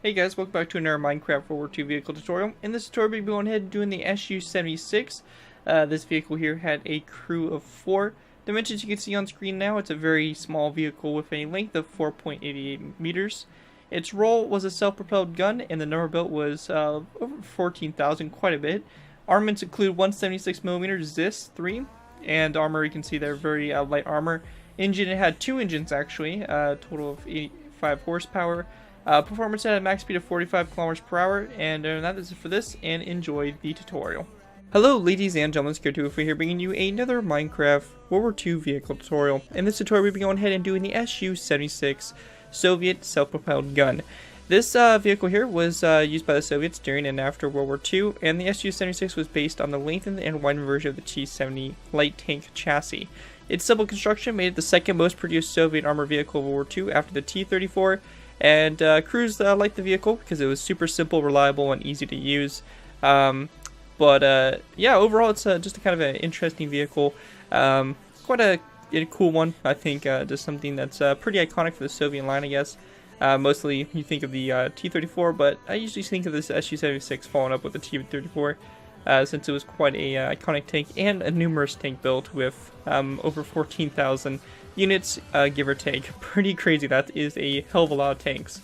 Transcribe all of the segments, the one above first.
Hey guys, welcome back to another Minecraft World War II vehicle tutorial. In this tutorial, we'll be going ahead and doing the SU-76. This vehicle here had a crew of 4. Dimensions you can see on screen now. It's a very small vehicle with a length of 4.88 meters. Its role was a self-propelled gun, and the number built was over 14,000, quite a bit. Armaments include 176mm ZIS 3, and armor, you can see they're very light armor. Engine, it had 2 engines actually, a total of 85 horsepower. Performance at a max speed of 45 kilometers per hour, and that is it for this, and enjoy the tutorial. Hello ladies and gentlemen, Scared2 here bringing you another Minecraft World War II vehicle tutorial. In this tutorial we'll be going ahead and doing the SU-76 Soviet self-propelled gun. This vehicle here was used by the Soviets during and after World War II, and the SU-76 was based on the lengthened and widened version of the T-70 light tank chassis. Its simple construction made it the second most produced Soviet armored vehicle of World War II after the T-34, and crews liked the vehicle because it was super simple, reliable, and easy to use. Yeah, overall it's just a kind of an interesting vehicle. Quite a cool one, I think. Just something that's pretty iconic for the Soviet line, I guess. Mostly you think of the T-34, but I usually think of this SU-76 following up with the T-34. Since it was quite a iconic tank and a numerous tank built with over 14,000 units, give or take. Pretty crazy. That is a hell of a lot of tanks.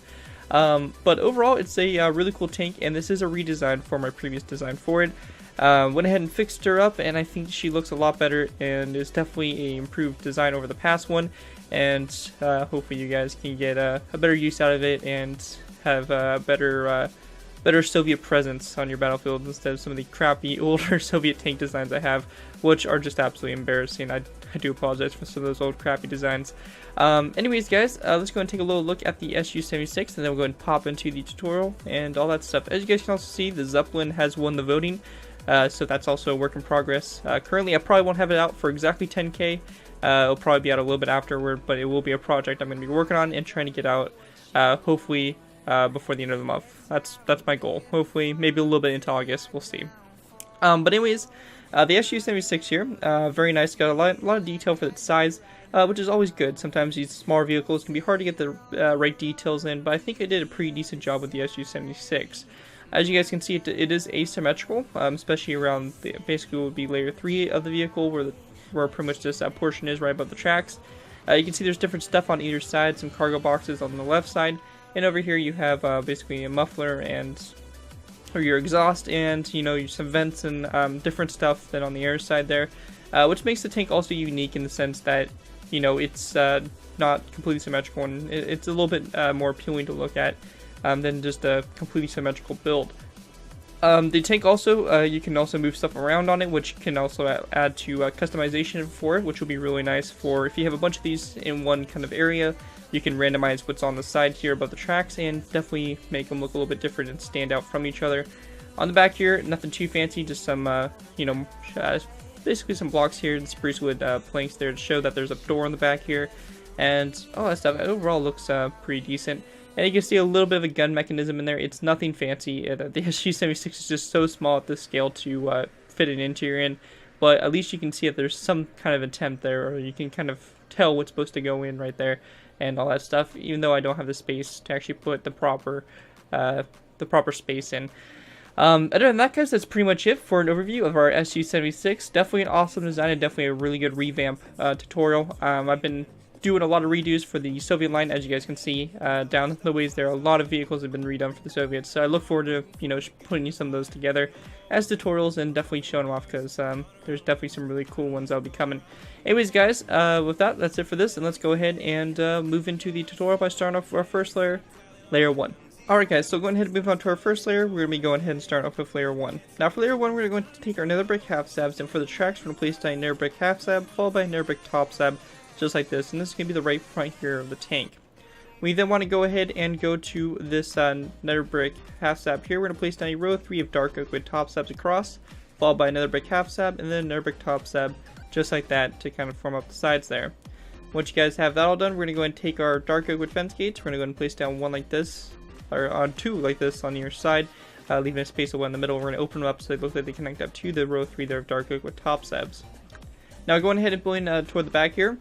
But overall, it's a really cool tank, and this is a redesign for my previous design for it. Went ahead and fixed her up, and I think she looks a lot better, and is definitely an improved design over the past one. And hopefully you guys can get a better use out of it and have a better Soviet presence on your battlefield instead of some of the crappy older Soviet tank designs I have, which are just absolutely embarrassing. I do apologize for some of those old crappy designs. Anyways guys, let's go and take a little look at the SU-76, and then we'll go and pop into the tutorial and all that stuff. As you guys can also see, the Zeppelin has won the voting, so that's also a work in progress. Currently I probably won't have it out for exactly 10K. It'll probably be out a little bit afterward, but it will be a project I'm going to be working on and trying to get out, hopefully before the end of the month. That's my goal. Hopefully, maybe a little bit into August. We'll see. But anyways, the SU-76 here, very nice. Got a lot of detail for its size, which is always good. Sometimes these smaller vehicles can be hard to get the right details in, but I think I did a pretty decent job with the SU-76. As you guys can see, it is asymmetrical, especially around basically would be layer 3 of the vehicle, where pretty much this portion is right above the tracks. You can see there's different stuff on either side, some cargo boxes on the left side, and over here you have basically a muffler or your exhaust, and some vents and different stuff than on the air side there, which makes the tank also unique in the sense that it's not completely symmetrical, and it's a little bit more appealing to look at than just a completely symmetrical build. The tank also, you can also move stuff around on it, which can also add to customization for it, which will be really nice for if you have a bunch of these in one kind of area. You can randomize what's on the side here above the tracks and definitely make them look a little bit different and stand out from each other. On the back here, nothing too fancy, just some, basically some blocks here and spruce wood planks there to show that there's a door on the back here, and all that stuff. It overall looks pretty decent. And you can see a little bit of a gun mechanism in there. It's nothing fancy. The SU-76 is just so small at this scale to fit an interior in, but at least you can see if there's some kind of attempt there, or you can kind of tell what's supposed to go in right there and all that stuff, even though I don't have the space to actually put the proper space in. Other than that, guys, that's pretty much it for an overview of our SU-76. Definitely an awesome design and definitely a really good revamp tutorial. I've been doing a lot of redos for the Soviet line, as you guys can see down the ways there. A lot of vehicles have been redone for the Soviets, so I look forward to putting some of those together as tutorials and definitely showing them off, because there's definitely some really cool ones that'll be coming. Anyways guys, with that's it for this, and let's go ahead and move into the tutorial by starting off with our first layer, layer 1. Alright guys, so going ahead and move on to our first layer. We're going to be going ahead and start off with layer 1. Now for layer 1, we're going to take our nether brick half slabs, and for the tracks we're going to place down a nether brick half slab followed by a nether brick top slab, just like this, and this is going to be the right front here of the tank. We then want to go ahead and go to this nether brick half slab here. We're going to place down a row 3 of dark oak with top slabs across, followed by another brick half slab, and then another brick top slab, just like that, to kind of form up the sides there. Once you guys have that all done, we're going to go and take our dark oak wood fence gates. We're going to go and place down one like this, or on 2 like this on either side, leaving a space of one in the middle. We're going to open them up so they look like they connect up to the row 3 there of dark oak with top slabs. Now going ahead and going toward the back here,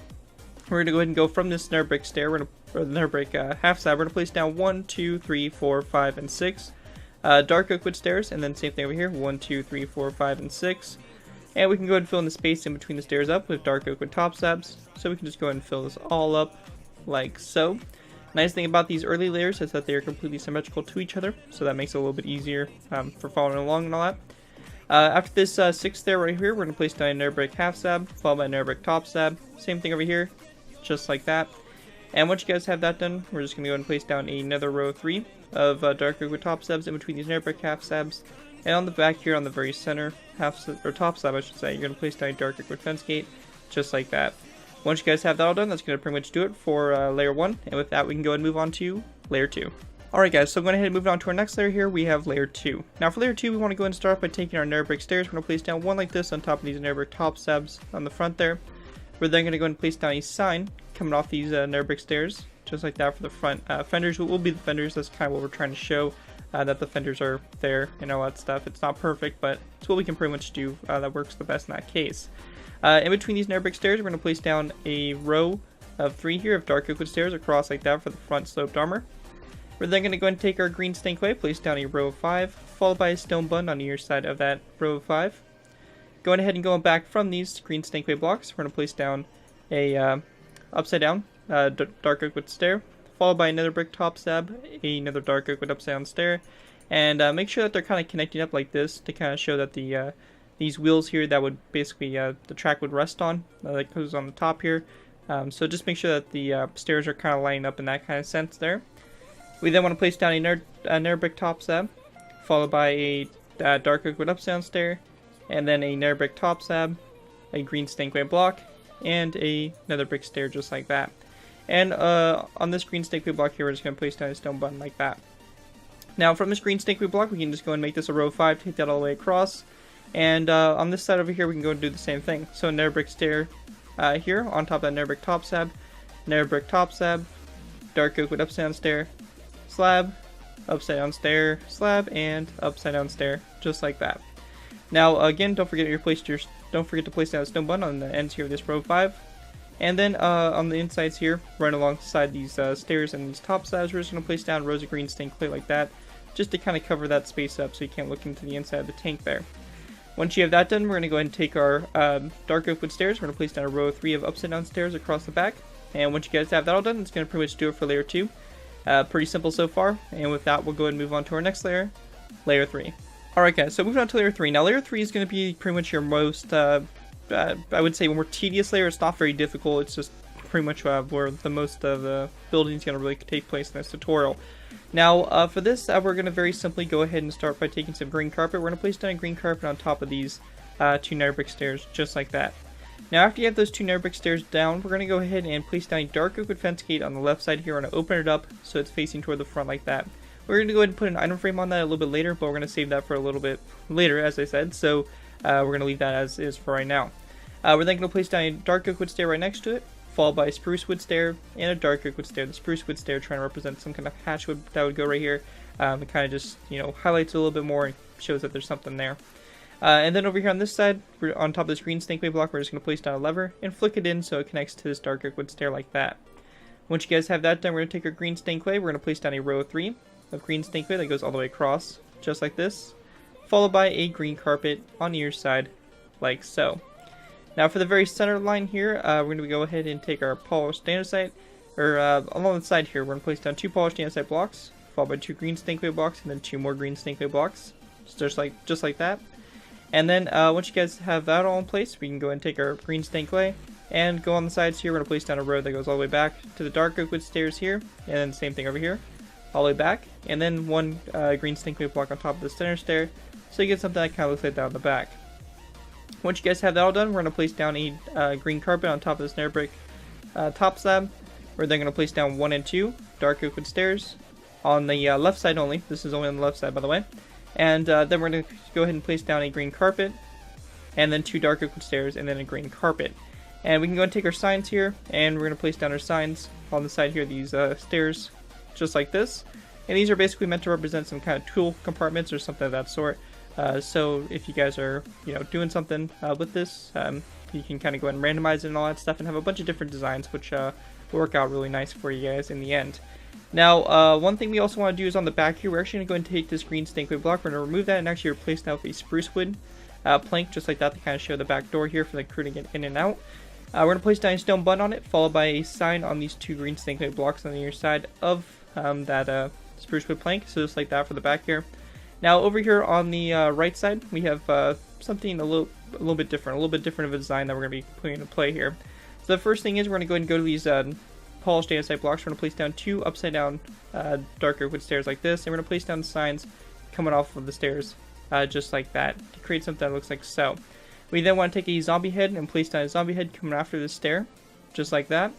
we're going to go ahead and go from this nether brick stair. We're going to or the nether brick half slab, we're going to place down 1, 2, 3, 4, 5, and 6 dark oak wood stairs, and then same thing over here, 1, 2, 3, 4, 5, and 6. And we can go ahead and fill in the space in between the stairs up with dark oak wood top slabs. So we can just go ahead and fill this all up like so. Nice thing about these early layers is that they are completely symmetrical to each other, so that makes it a little bit easier for following along and all that. After this 6 stair right here, we're going to place down a nether brick half slab, followed by a nether brick top slab. Same thing over here, just like that. And once you guys have that done, we're just going to go ahead and place down another row of 3 of dark oak wood top slabs in between these nether brick half slabs. And on the back here, on the very center or top slab, I should say, you're going to place down a dark oak wood fence gate, just like that. Once you guys have that all done, that's going to pretty much do it for layer 1. And with that, we can go ahead and move on to layer 2. Alright guys, so I'm going ahead and move on to our next layer here. We have layer 2. Now for layer 2, we want to go ahead and start by taking our nether brick stairs. We're going to place down one like this on top of these nether brick top slabs on the front there. We're then going to go ahead and place down a sign coming off these nether brick stairs, just like that for the front fenders. What will be the fenders? That's kind of what we're trying to show, that the fenders are there and all that stuff. It's not perfect, but it's what we can pretty much do that works the best in that case. In between these nether brick stairs, we're going to place down a row of 3 here of dark oak wood stairs across like that for the front sloped armor. We're then going to go ahead and take our green stained clay, place down a row of 5, followed by a stone button on either side of that row of 5. Going ahead and going back from these green stained clay blocks, we're going to place down a upside down dark oak wood stair, followed by another brick top slab, another dark oak wood upside down stair, and make sure that they're kind of connecting up like this to kind of show that the these wheels here that would basically the track would rest on, that goes on the top here. So just make sure that the stairs are kind of lining up in that kind of sense there. We then want to place down a nether brick top slab, followed by a dark oak wood upside down stair, and then a nether brick top slab, a green stained clay block, and a nether brick stair just like that. And on this green stained clay block here, we're just going to place down a stone button like that. Now from this green stained clay block, we can just go and make this a row of 5, take that all the way across. And on this side over here, we can go and do the same thing. So a nether brick stair here on top of that nether brick top slab, nether brick top slab, dark oak wood upside down stair, slab, upside down stair, slab, and upside down stair, just like that. Now again, don't forget to place down a stone button on the ends here of this row 5. And then on the insides here, right alongside these stairs and these top slabs, we're just going to place down rows of green stained clay like that, just to kind of cover that space up so you can't look into the inside of the tank there. Once you have that done, we're going to go ahead and take our dark oak wood stairs. We're going to place down a row of 3 of upside down stairs across the back. And once you guys have that all done, it's going to pretty much do it for layer 2. Pretty simple so far. And with that, we'll go ahead and move on to our next layer, layer 3. Alright guys, so moving on to layer 3. Now layer 3 is going to be pretty much your most, I would say, more tedious layer. It's not very difficult. It's just pretty much where the most of the building is going to really take place in this tutorial. Now, for this, we're going to very simply go ahead and start by taking some green carpet. We're going to place down a green carpet on top of these 2 nether brick stairs, just like that. Now, after you have those 2 nether brick stairs down, we're going to go ahead and place down a dark oak wood fence gate on the left side here. We're going to open it up so it's facing toward the front like that. We're going to go ahead and put an item frame on that a little bit later, but we're going to save that for a little bit later, as I said. So, we're going to leave that as is for right now. We're then going to place down a dark oak wood stair right next to it, followed by a spruce wood stair and a dark oak wood stair. The spruce wood stair trying to represent some kind of hatch wood that would go right here. It kind of just, highlights it a little bit more and shows that there's something there. And then over here on this side, we're on top of this green stained clay block, we're just going to place down a lever and flick it in so it connects to this dark oak wood stair like that. Once you guys have that done, we're going to take our green stained clay, we're going to place down a row of 3 of green stained clay that goes all the way across, just like this, followed by a green carpet on either side, like so. Now for the very center line here, we're going to go ahead and take our polished andesite, or along the side here, we're going to place down 2 polished andesite blocks, followed by 2 green stained clay blocks, and then 2 more green stained clay blocks, just like that. And then once you guys have that all in place, we can go ahead and take our green stained clay and go on the sides here. We're going to place down a row that goes all the way back to the dark oak wood stairs here, and then same thing over here, all the way back, and then 1 green stained clay block on top of the center stair, so you get something that kind of looks like that on the back. Once you guys have that all done, we're going to place down a green carpet on top of this nether brick top slab. We're then going to place down 1 and 2 dark oak wood stairs on the left side only. This is only on the left side, by the way. And then we're going to go ahead and place down a green carpet, and then 2 dark oak wood stairs, and then a green carpet. And we can go and take our signs here, and we're going to place down our signs on the side here, these stairs, just like this. And these are basically meant to represent some kind of tool compartments or something of that sort. So if you guys are, doing something with this, you can kind of go ahead and randomize it and all that stuff and have a bunch of different designs, which work out really nice for you guys in the end. Now, one thing we also want to do is on the back here, we're actually going to go ahead and take this green stinkwood block, we're going to remove that and actually replace that with a spruce wood plank, just like that, to kind of show the back door here for the crew to get in and out. We're going to place down a stone button on it, followed by a sign on these 2 green stinkwood blocks on the other side of that spruce wood plank, so just like that for the back here. Now, over here on the right side, we have something a little bit different, of a design that we're going to be putting into play here. So the first thing is we're going to go ahead and go to these polished andesite blocks. We're going to place down 2 upside down dark oak wood stairs like this, and we're going to place down signs coming off of the stairs just like that to create something that looks like so. We then want to take a zombie head and place down a zombie head coming after the stair, just like that.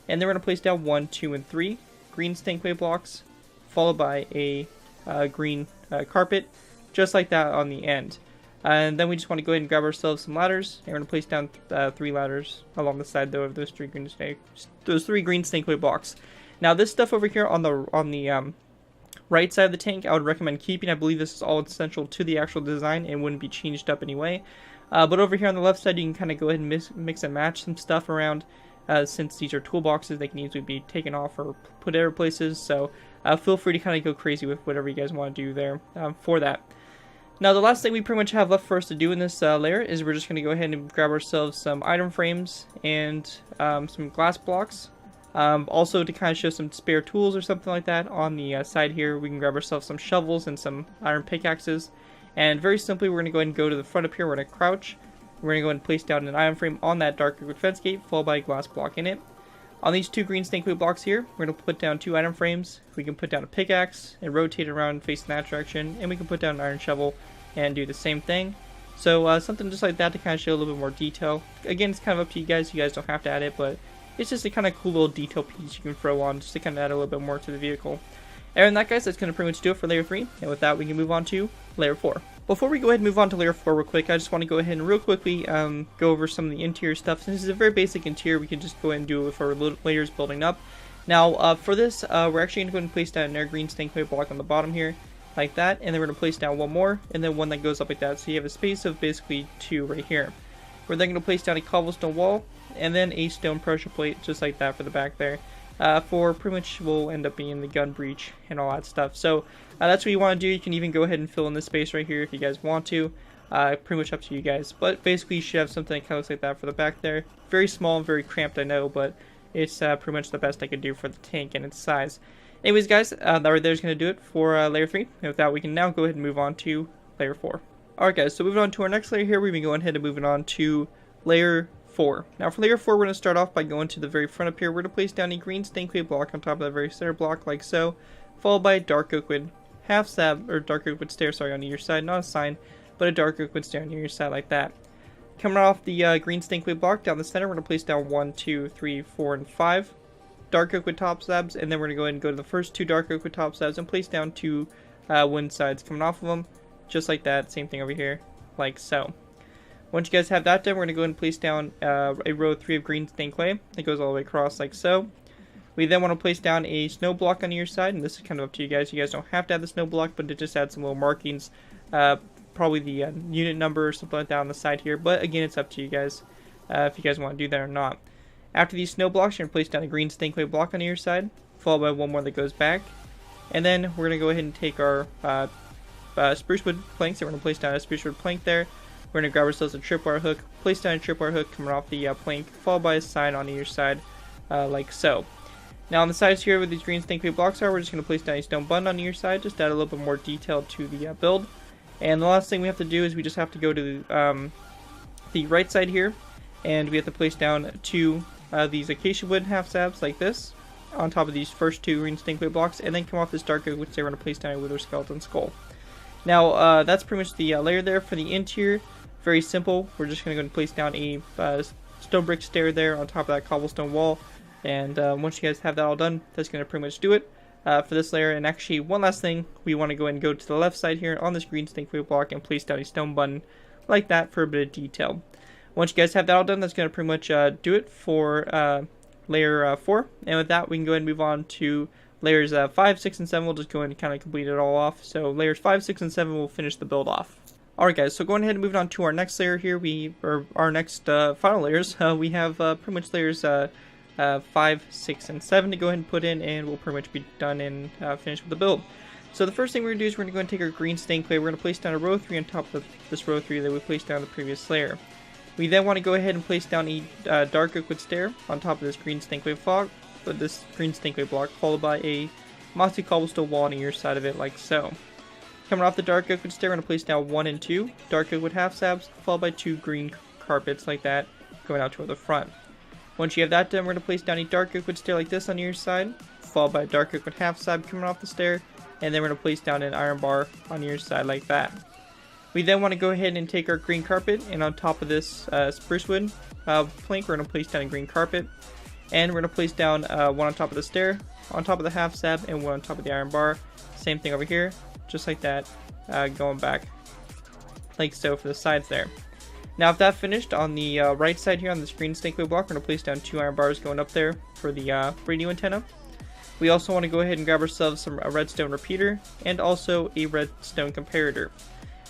And then we're going to place down 1, 2, and 3 green stinkwood blocks, followed by a green carpet, just like that on the end. And then we just want to go ahead and grab ourselves some ladders, and we're going to place down 3 ladders along the side though of those 3 green stinkwood blocks. Now this stuff over here on the right side of the tank, I would recommend keeping. I believe this is all essential to the actual design and wouldn't be changed up anyway. But over here on the left side, you can kind of go ahead and mix and match some stuff around. Since these are toolboxes, they can easily be taken off or put other places. So feel free to kind of go crazy with whatever you guys want to do there for that. Now the last thing we pretty much have left for us to do in this layer is we're just going to go ahead and grab ourselves some item frames and some glass blocks. Also to kind of show some spare tools or something like that on the side here, we can grab ourselves some shovels and some iron pickaxes. And very simply, we're going to go ahead and go to the front up here, we're going to crouch. We're going to go ahead and place down an item frame on that dark oak fence gate, followed by a glass block in it. On these 2 green stinkwood blocks here, we're going to put down 2 item frames. We can put down a pickaxe and rotate it around facing that direction, and we can put down an iron shovel and do the same thing. So something just like that to kind of show a little bit more detail. Again, it's kind of up to you guys don't have to add it, but it's just a kind of cool little detail piece you can throw on just to kind of add a little bit more to the vehicle. And that, guys, that's going to pretty much do it for layer 3, and with that we can move on to layer 4. Before we go ahead and move on to layer 4 real quick, I just want to go ahead and real quickly go over some of the interior stuff. Since this is a very basic interior, we can just go ahead and do it for layers building up. Now for this, we're actually going to go ahead and place down an air green stinkwood block on the bottom here, like that, and then we're going to place down 1 more, and then 1 that goes up like that, so you have a space of basically 2 right here. We're then going to place down a cobblestone wall, and then a stone pressure plate, just like that for the back there. For pretty much will end up being the gun breech and all that stuff. So that's what you want to do. You can even go ahead and fill in this space right here if you guys want to. Pretty much up to you guys. But basically you should have something that kind of looks like that for the back there. Very small and very cramped, I know, but it's pretty much the best I could do for the tank and its size. Anyways, guys, that right there is going to do it for layer 3. And with that, we can now go ahead and move on to layer 4. Alright, guys, so moving on to our next layer here, we've been going ahead and moving on to layer 4. Now for layer 4, we're going to start off by going to the very front up here. We're going to place down a green stinkwood block on top of that very center block, like so, followed by a dark oak wood dark oak wood stair, sorry, on either side, not a sign, but a dark oak wood stair on either side, like that. Coming off the green stinkwood block down the center, we're going to place down 1, 2, 3, 4, and 5 dark oak wood top slabs, and then we're going to go ahead and go to the first 2 dark oak wood top slabs and place down 2 wooden sides coming off of them, just like that. Same thing over here, like so. Once you guys have that done, we're going to go ahead and place down a row 3 of green stained clay that goes all the way across like so. We then want to place down a snow block on your side, and this is kind of up to you guys. You guys don't have to add the snow block, but to just add some little markings, probably the unit number or something like that on the side here. But again, it's up to you guys if you guys want to do that or not. After these snow blocks, you're going to place down a green stained clay block on your side, followed by 1 more that goes back. And then we're going to go ahead and take our spruce wood planks, and we're going to place down a spruce wood plank there. We're going to grab ourselves a tripwire hook, place down a tripwire hook coming off the plank, followed by a sign on either side, like so. Now on the sides here where these green stinkwood blocks are, we're just going to place down a stone button on either side, just to add a little bit more detail to the build. And the last thing we have to do is we just have to go to the right side here, and we have to place down 2 these acacia wood half slabs like this, on top of these first 2 green stinkwood blocks, and then come off this dark oak wood stair, we're going to place down a wither skeleton skull. Now that's pretty much the layer there for the interior. Very simple. We're just going to go and place down a stone brick stair there on top of that cobblestone wall. And once you guys have that all done, that's going to pretty much do it for this layer. And actually, one last thing, we want to go ahead and go to the left side here on this green stinkwood block and place down a stone button like that for a bit of detail. Once you guys have that all done, that's going to pretty much do it for layer 4. And with that, we can go ahead and move on to layers 5, 6, and 7. We'll just go ahead and kind of complete it all off. So layers 5, 6, and 7 will finish the build off. Alright guys, so going ahead and moving on to our next layer here, our next final layers, we have pretty much layers 5, 6, and 7 to go ahead and put in, and we'll pretty much be done and finished with the build. So the first thing we're going to do is we're going to go and take our green stained clay. We're going to place down a row 3 on top of this row 3 that we placed down the previous layer. We then want to go ahead and place down a dark oak wood stair on top of this green stained clay block, followed by a mossy cobblestone wall on either side of it, like so. Coming off the dark oak wood stair, we're going to place down 1 and 2 dark oak wood half slabs, followed by 2 green carpets like that, going out toward the front. Once you have that done, we're going to place down a dark oak wood stair like this on either side, followed by a dark oak wood half slab coming off the stair, and then we're going to place down an iron bar on either side like that. We then want to go ahead and take our green carpet, and on top of this spruce wood plank, we're going to place down a green carpet, and we're going to place down one on top of the stair, on top of the half slab, and one on top of the iron bar. Same thing over here, just like that, going back like so for the sides there. Now, if that finished, on the right side here on this green stained clay block, we're going to place down 2 iron bars going up there for the radio antenna. We also want to go ahead and grab ourselves a redstone repeater and also a redstone comparator.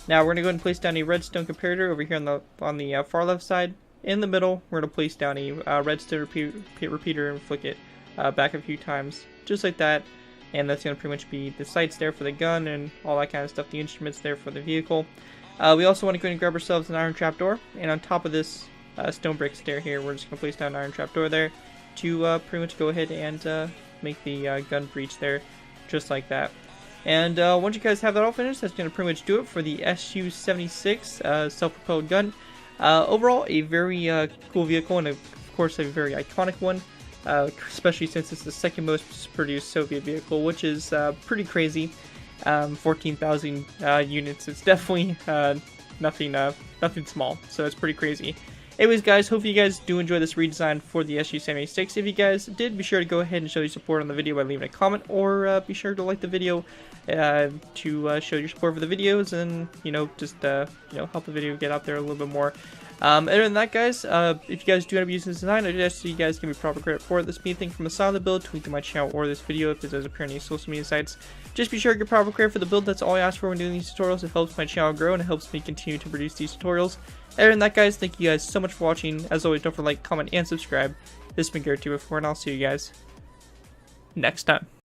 Now we're going to go ahead and place down a redstone comparator over here on the far left side. In the middle, we're going to place down a redstone repeater and flick it back a few times, just like that. And that's going to pretty much be the sights there for the gun and all that kind of stuff, the instruments there for the vehicle. We also want to go ahead and grab ourselves an iron trapdoor, and on top of this stone brick stair here, we're just going to place down an iron trapdoor there to pretty much go ahead and make the gun breach there, just like that. And once you guys have that all finished, that's going to pretty much do it for the SU-76 self-propelled gun. Overall, a very cool vehicle, and of course a very iconic one, especially since it's the second most produced Soviet vehicle, which is pretty crazy. 14,000 units. It's definitely nothing small, so it's pretty crazy. Anyways, guys, hopefully you guys do enjoy this redesign for the SU-76. If you guys did, be sure to go ahead and show your support on the video by leaving a comment, or be sure to like the video to show your support for the videos, and just help the video get out there a little bit more. Other than that, guys, if you guys do end up using this design, I suggest you guys give me proper credit for it. This being a thing from the side of the build, tweet to my channel or this video if it does appear on any social media sites. Just be sure to get proper credit for the build. That's all I ask for when doing these tutorials. It helps my channel grow and it helps me continue to produce these tutorials. Other than that, guys, thank you guys so much for watching. As always, don't forget to like, comment, and subscribe. This has been Garrett2before, and I'll see you guys next time.